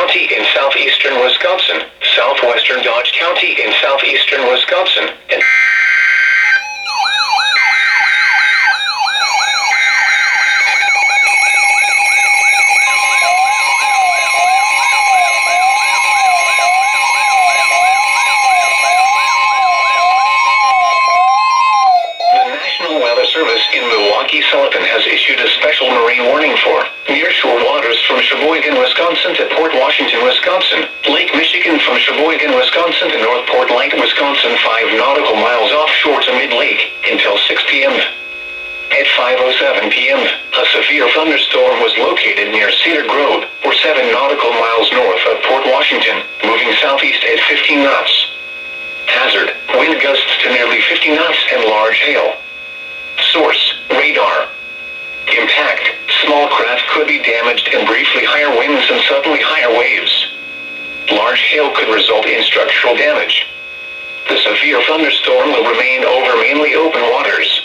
County in southeastern Wisconsin, southwestern Dodge County in southeastern Wisconsin, and Service in Milwaukee-Sullivan has issued a special marine warning for nearshore waters from Sheboygan, Wisconsin to Port Washington, Wisconsin, Lake Michigan from Sheboygan, Wisconsin to North Port Light, Wisconsin, 5 nautical miles offshore to mid-lake until 6 p.m. At 5:07 p.m., a severe thunderstorm was located near Cedar Grove, or 7 nautical miles north of Port Washington, moving southeast at 15 knots. Hazard, wind gusts to nearly 50 knots and large hail. Source, radar. Impact, small craft could be damaged and briefly higher winds and suddenly higher waves. Large hail could result in structural damage. The severe thunderstorm will remain over mainly open waters.